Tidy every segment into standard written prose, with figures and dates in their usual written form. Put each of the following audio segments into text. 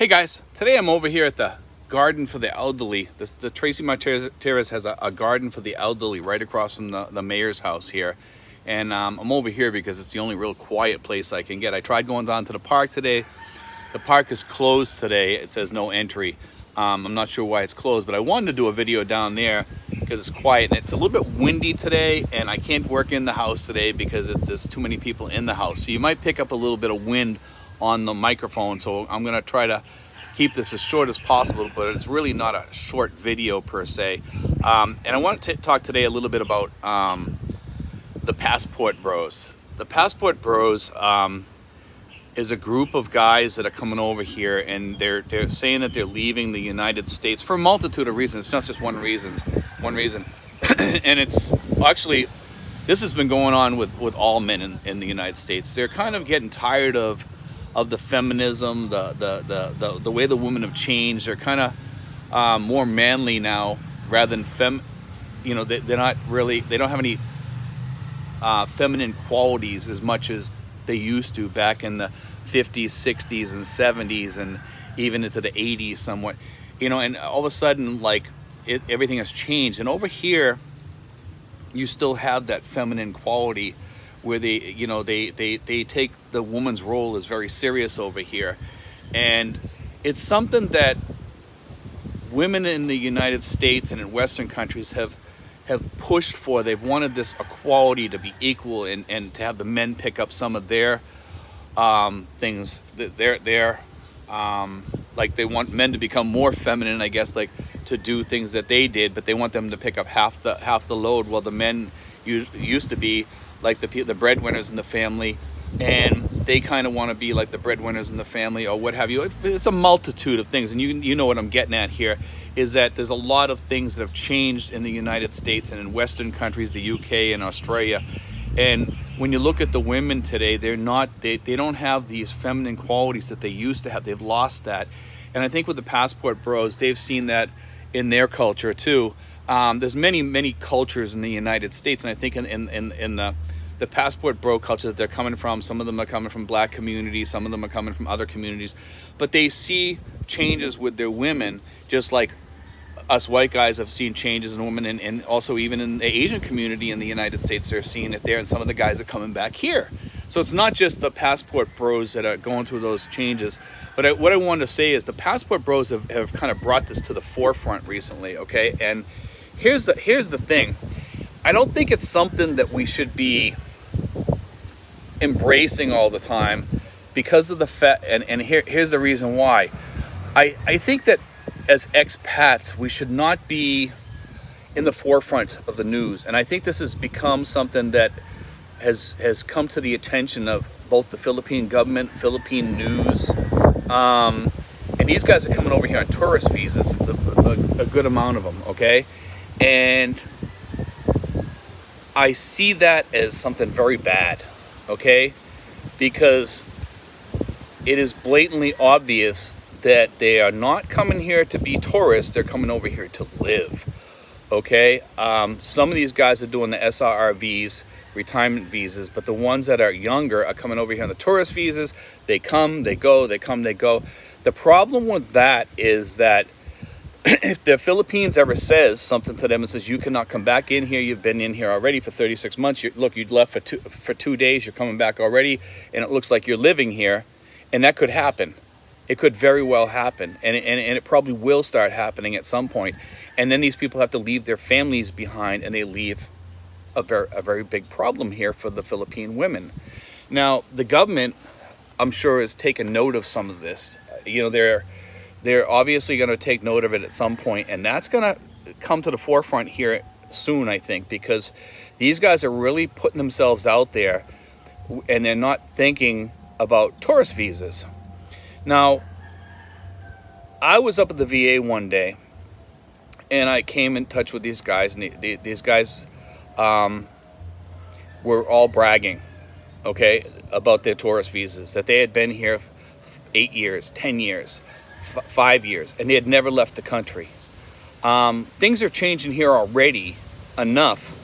Hey guys, today I'm over here at the Garden for the Elderly. The Tracy Martinez has a garden for the elderly right across from the mayor's house here. And I'm over here because it's the only real quiet place I can get. I tried going down to the park today. The park is closed today. It says no entry. I'm not sure why it's closed, but I wanted to do a video down there because it's quiet and it's a little bit windy today, and I can't work in the house today because there's too many people in the house. So you might pick up a little bit of wind on the microphone, so I'm gonna try to keep this as short as possible, but it's really not a short video per se. And I want to talk today a little bit about the Passport Bros. The Passport Bros is a group of guys that are coming over here, and they're saying that they're leaving the United States for a multitude of reasons. It's not just one reason. And it's actually, this has been going on with all men in the United States. They're kind of getting tired of the feminism, the way the women have changed. They're kind of more manly now rather than they're not really, they don't have any feminine qualities as much as they used to back in the 50s, 60s, and 70s, and even into the 80s somewhat. And all of a sudden, everything has changed. And over here, you still have that feminine quality where they take the woman's role as very serious over here. And it's something that women in the United States and in Western countries have pushed for. They've wanted this equality to be equal and to have the men pick up some of their things. Like they want men to become more feminine, I guess, like to do things that they did, but they want them to pick up half the load, while the men used to be like the breadwinners in the family, and they kind of want to be like the breadwinners in the family or what have you. It's a multitude of things, and you know what I'm getting at here is that there's a lot of things that have changed in the United States and in Western countries, the UK and Australia. And when you look at the women today, they don't have these feminine qualities that they used to have. They've lost that. And I think with the Passport Bros, they've seen that in their culture too. There's many cultures in the United States, and I think in the Passport Bro culture that they're coming from, some of them are coming from black communities, some of them are coming from other communities, but they see changes with their women just like us white guys have seen changes in women, and also even in the Asian community in the United States, they're seeing it there, and some of the guys are coming back here. So it's not just the Passport Bros that are going through those changes, but what I wanted to say is the Passport Bros have kind of brought this to the forefront recently, okay? And here's the thing. I don't think it's something that we should be embracing all the time because of the fact, and here's the reason why. I think that as expats, we should not be in the forefront of the news. And I think this has become something that has come to the attention of both the Philippine government, Philippine news, and these guys are coming over here on tourist visas, a good amount of them, okay? And I see that as something very bad, okay? Because it is blatantly obvious that they are not coming here to be tourists, they're coming over here to live, okay? Some of these guys are doing the SRRVs, retirement visas, but the ones that are younger are coming over here on the tourist visas. They come, they go, they come, they go. The problem with that is that if the Philippines ever says something to them and says, you cannot come back in here, you've been in here already for 36 months, you left for 2 days, you're coming back already, and it looks like you're living here, and that could happen. It could very well happen, and it probably will start happening at some point. And then these people have to leave their families behind, and they leave a very big problem here for the Philippine women. Now, the government, I'm sure, has taken note of some of this. They're obviously going to take note of it at some point, and that's going to come to the forefront here soon, I think, because these guys are really putting themselves out there, and they're not thinking about tourist visas. Now, I was up at the VA one day, and I came in touch with these guys, and these guys were all bragging, okay, about their tourist visas, that they had been here 8 years, 10 years, 5 years, and they had never left the country. Things are changing here already enough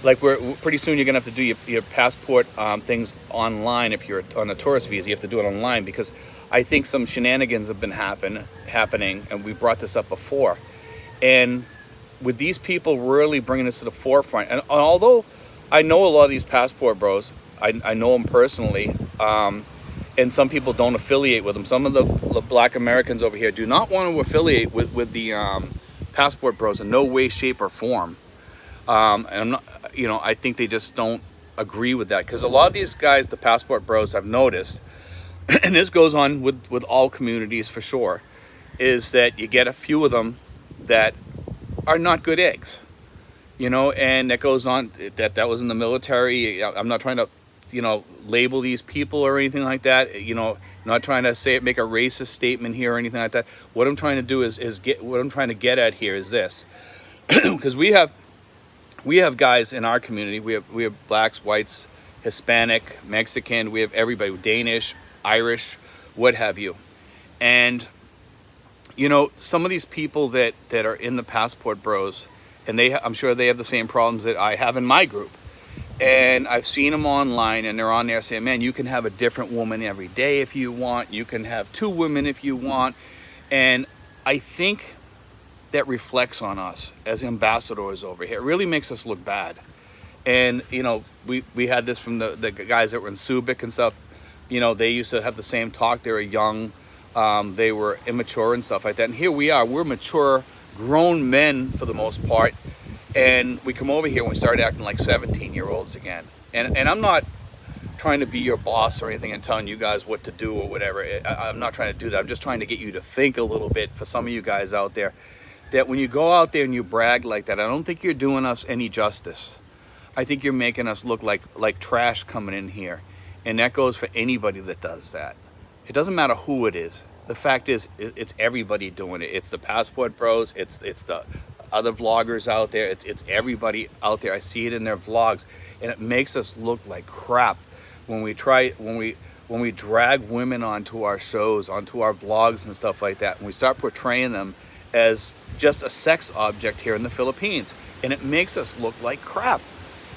like we're pretty soon you're gonna have to do your passport things online. If you're on a tourist visa, you have to do it online, because I think some shenanigans have been happening, and we brought this up before. And with these people really bringing this to the forefront, and although I know a lot of these passport bros, I know them personally, and some people don't affiliate with them. Some of the Black Americans over here do not want to affiliate with the passport bros in no way, shape, or form. And I'm not, I think they just don't agree with that, because a lot of these guys, the passport bros, I've noticed, and this goes on with all communities for sure, is that you get a few of them that are not good eggs, and that goes on, that was in the military. I'm not trying to, label these people or anything like that, not trying to make a racist statement here or anything like that. What I'm trying to do is what I'm trying to get at here is this, because we have guys in our community. We have blacks, whites, Hispanic, Mexican. We have everybody, Danish, Irish, what have you. And some of these people that are in the passport bros, and I'm sure they have the same problems that I have in my group. And I've seen them online, and they're on there saying, man, you can have a different woman every day if you want. You can have 2 women if you want. And I think that reflects on us as ambassadors over here. It really makes us look bad. And, we had this from the guys that were in Subic and stuff. They used to have the same talk. They were young. They were immature and stuff like that. And here we are. We're mature, grown men for the most part. And we come over here and we start acting like 17-year-olds again. And I'm not trying to be your boss or anything and telling you guys what to do or whatever. I'm not trying to do that. I'm just trying to get you to think a little bit, for some of you guys out there, that when you go out there and you brag like that, I don't think you're doing us any justice. I think you're making us look like trash coming in here. And that goes for anybody that does that. It doesn't matter who it is. The fact is, it's everybody doing it. It's the passport bros. It's the other vloggers out there. It's everybody out there. I see it in their vlogs, and it makes us look like crap when we drag women onto our shows, onto our vlogs and stuff like that, and we start portraying them as just a sex object here in the Philippines, and it makes us look like crap.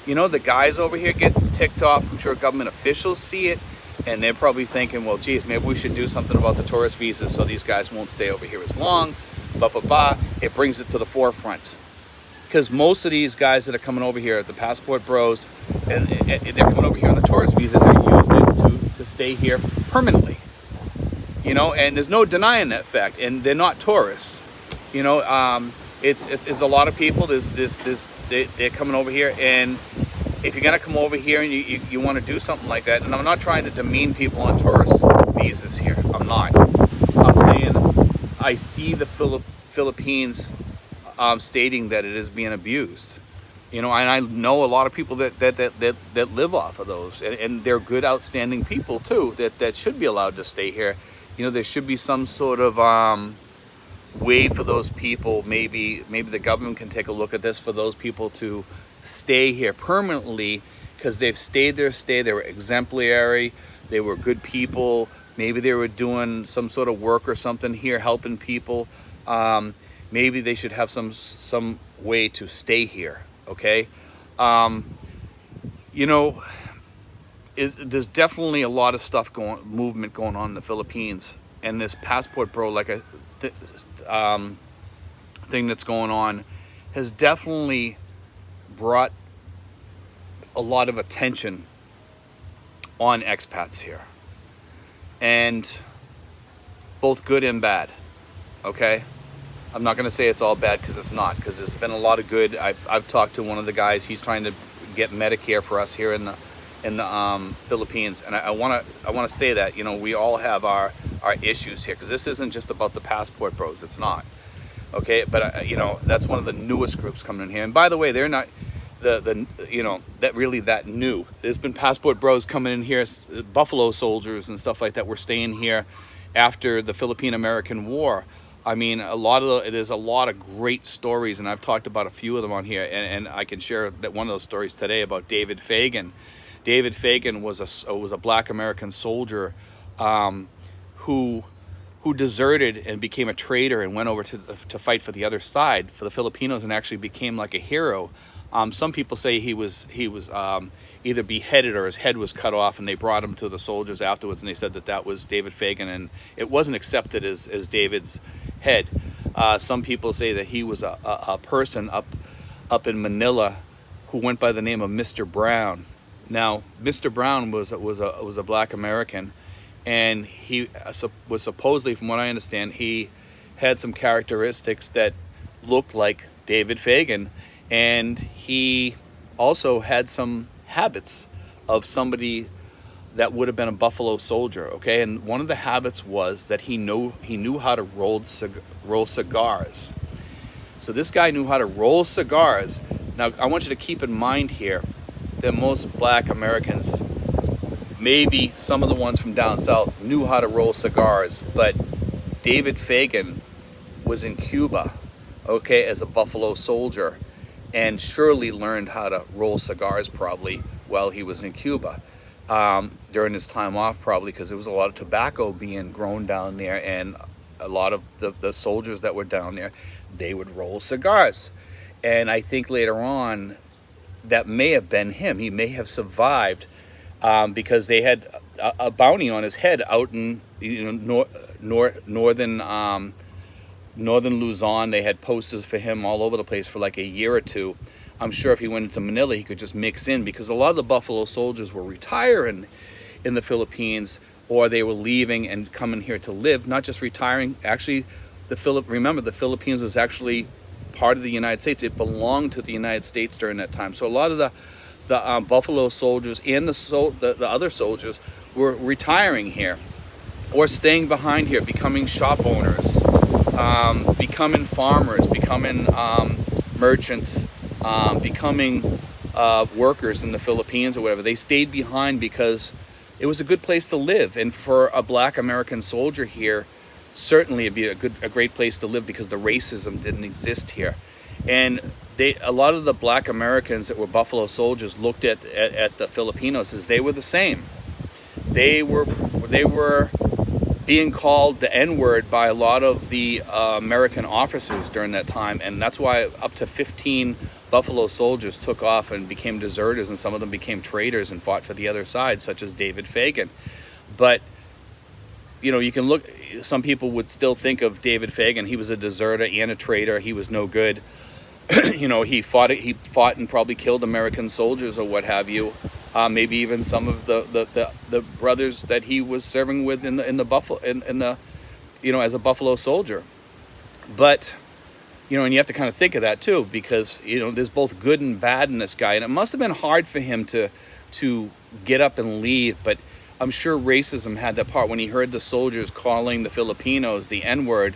The guys over here get ticked off. I'm sure government officials see it, and they're probably thinking, well, geez, maybe we should do something about the tourist visas so these guys won't stay over here as long. It brings it to the forefront, because most of these guys that are coming over here, the passport bros, and they're coming over here on the tourist visa, they're using it to stay here permanently. And there's no denying that fact. And they're not tourists. It's a lot of people. They're coming over here, and if you're gonna come over here and you want to do something like that, and I'm not trying to demean people on tourist visas here. I'm not. I'm saying I see the Philippines stating that it is being abused. And I know a lot of people that live off of those, and they're good, outstanding people too, that should be allowed to stay here. There should be some sort of way for those people. Maybe the government can take a look at this, for those people to stay here permanently, because they've stayed their stay. They were exemplary. They were good people. Maybe they were doing some sort of work or something here, helping people. Maybe they should have some way to stay here. Okay. There's definitely a lot of stuff movement going on in the Philippines, and this passport bro, thing that's going on, has definitely brought a lot of attention on expats here, and both good and bad. Okay, I'm not going to say it's all bad, because it's not, because there's been a lot of good. I've talked to one of the guys. He's trying to get Medicare for us here in the Philippines, and I want to say that we all have our issues here, because this isn't just about the passport bros. It's not. Okay, but that's one of the newest groups coming in here. And by the way, they're not that new. There's been passport bros coming in here, Buffalo soldiers and stuff like that. Were staying here after the Philippine-American War. I mean, there's a lot of great stories, and I've talked about a few of them on here, and I can share that one of those stories today about David Fagan. David Fagan was a Black American soldier who deserted and became a traitor and went over to fight for the other side, for the Filipinos, and actually became like a hero Some people say he was either beheaded or his head was cut off, and they brought him to the soldiers afterwards, and they said that that was David Fagan, and it wasn't accepted as David's head. Some people say that he was a person up in Manila who went by the name of Mr. Brown. Now, Mr. Brown was a black American, and he was supposedly, from what I understand, he had some characteristics that looked like David Fagan, and he also had some habits of somebody that would have been a Buffalo Soldier, okay? And one of the habits was that he knew how to roll cigars. So this guy knew how to roll cigars. Now, I want you to keep in mind here that most black Americans, maybe some of the ones from down south, knew how to roll cigars, but David Fagan was in Cuba, okay, as a Buffalo Soldier, and surely learned how to roll cigars probably while he was in Cuba, during his time off, probably because there was a lot of tobacco being grown down there, and a lot of the soldiers that were down there, they would roll cigars. And I think later on that may have been him. He may have survived because they had a bounty on his head out in northern Luzon. They had posters for him all over the place for like a year or two. I'm sure if he went into Manila, he could just mix in, because a lot of the Buffalo Soldiers were retiring in the Philippines, or they were leaving and coming here to live, not just retiring. Actually, remember, the Philippines was actually part of the United States. It belonged to the United States during that time. So a lot of the Buffalo Soldiers and the other soldiers were retiring here, or staying behind here, becoming shop owners, becoming farmers, becoming merchants, becoming workers in the Philippines or whatever. They stayed behind because it was a good place to live, and for a black American soldier here, certainly it'd be a great place to live, because the racism didn't exist here. And a lot of the black Americans that were Buffalo Soldiers looked at the Filipinos as they were the same. They were being called the N-word by a lot of the American officers during that time, and that's why up to 15 Buffalo Soldiers took off and became deserters, and some of them became traitors and fought for the other side, such as David Fagan. But you can look, some people would still think of David Fagan, he was a deserter and a traitor, he was no good. He fought and probably killed American soldiers or what have you. Maybe even some of the brothers that he was serving with as a Buffalo Soldier. But and you have to kind of think of that too, because there's both good and bad in this guy, and it must have been hard for him to get up and leave. But I'm sure racism had that part when he heard the soldiers calling the Filipinos the N-word,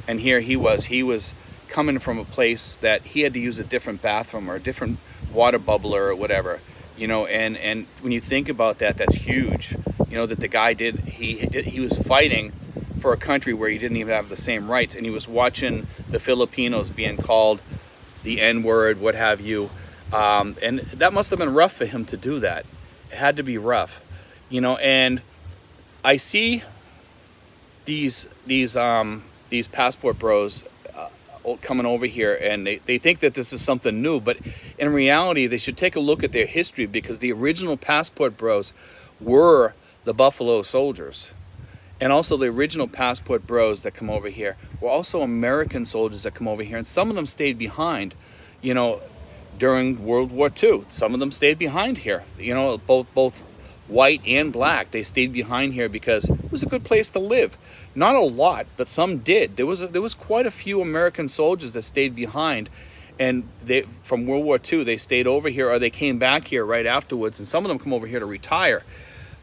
and here he was coming from a place that he had to use a different bathroom or a different water bubbler or whatever, and when you think about that, that's huge. That the guy he was fighting for a country where he didn't even have the same rights, and he was watching the Filipinos being called the N-word, what have you, and that must have been rough for him to do that. It had to be rough. And I see these passport bros coming over here, and they think that this is something new, but in reality, they should take a look at their history, because the original passport bros were the Buffalo Soldiers. And also the original passport bros that come over here were also American soldiers that come over here, and some of them stayed behind, during World War II. Some of them stayed behind here, both white and black. They stayed behind here because it was a good place to live. Not a lot, but some did. There was quite a few American soldiers that stayed behind, and from World War II they stayed over here, or they came back here right afterwards, and some of them come over here to retire.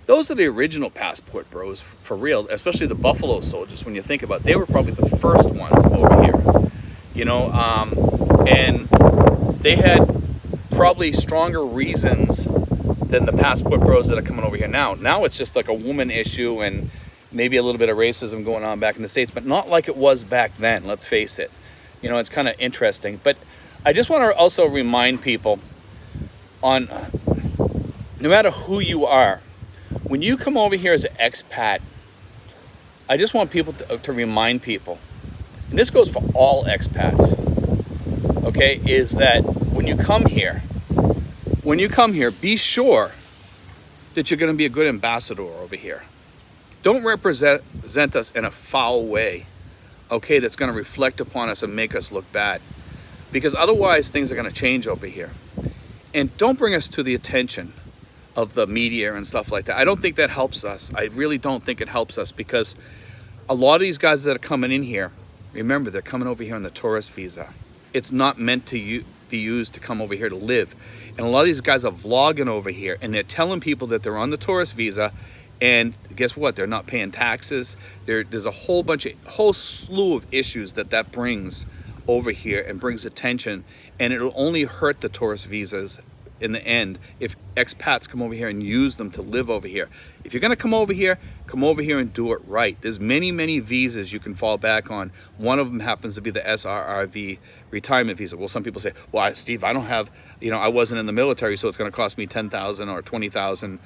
Those are the original passport bros for real, especially the Buffalo Soldiers. When you think about it, they were probably the first ones over here, and they had probably stronger reasons than the passport bros that are coming over here now. Now it's just like a woman issue and maybe a little bit of racism going on back in the States, but not like it was back then, let's face it. It's kind of interesting. But I just want to also remind people, no matter who you are, when you come over here as an expat, I just want people to remind people, and this goes for all expats, okay, is that when you come here, be sure that you're going to be a good ambassador over here. Don't represent us in a foul way, okay, that's going to reflect upon us and make us look bad. Because otherwise things are going to change over here. And don't bring us to the attention of the media and stuff like that. I don't think that helps us. I really don't think it helps us, because a lot of these guys that are coming in here, remember, they're coming over here on the tourist visa. It's not meant to be used to come over here to live. And a lot of these guys are vlogging over here, and they're telling people that they're on the tourist visa, and guess what? They're not paying taxes. There's a whole slew of issues that brings over here and brings attention, and it'll only hurt the tourist visas in the end if expats come over here and use them to live over here. If you're going to come over here and do it right. There's many visas you can fall back on. One of them happens to be the SRRV Retirement Visa. Well, some people say, well, Steve, I don't have, I wasn't in the military, so it's going to cost me $10,000 or $20,000,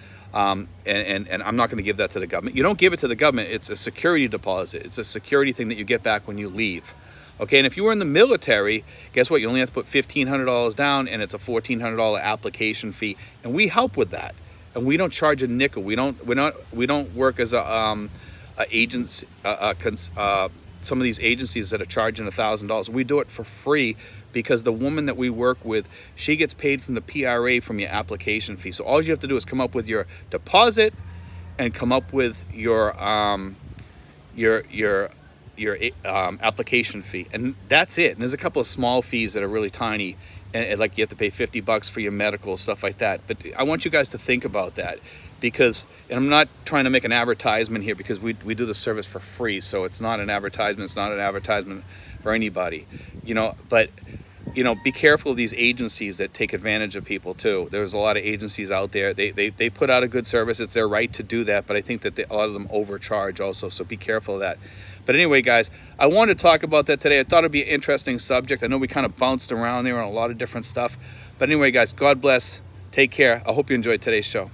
and I'm not going to give that to the government. You don't give it to the government. It's a security deposit. It's a security thing that you get back when you leave. Okay, and if you were in the military, guess what? You only have to put $1,500 down, and it's a $1,400 application fee, and we help with that. And we don't charge a nickel. We don't work as a agency. Some of these agencies that are charging $1,000, we do it for free, because the woman that we work with, she gets paid from the PRA from your application fee. So all you have to do is come up with your deposit and come up with your application fee, and that's it. And there's a couple of small fees that are really tiny, and like you have to pay $50 for your medical, stuff like that. But I want you guys to think about that, because, and I'm not trying to make an advertisement here, because we do the service for free, so it's not an advertisement. It's not an advertisement for anybody, but be careful of these agencies that take advantage of people too. There's a lot of agencies out there. They put out a good service. It's their right to do that, but I think that a lot of them overcharge also, so be careful of that. But anyway, guys, I wanted to talk about that today. I thought it'd be an interesting subject. I know we kind of bounced around there on a lot of different stuff. But anyway, guys, God bless. Take care. I hope you enjoyed today's show.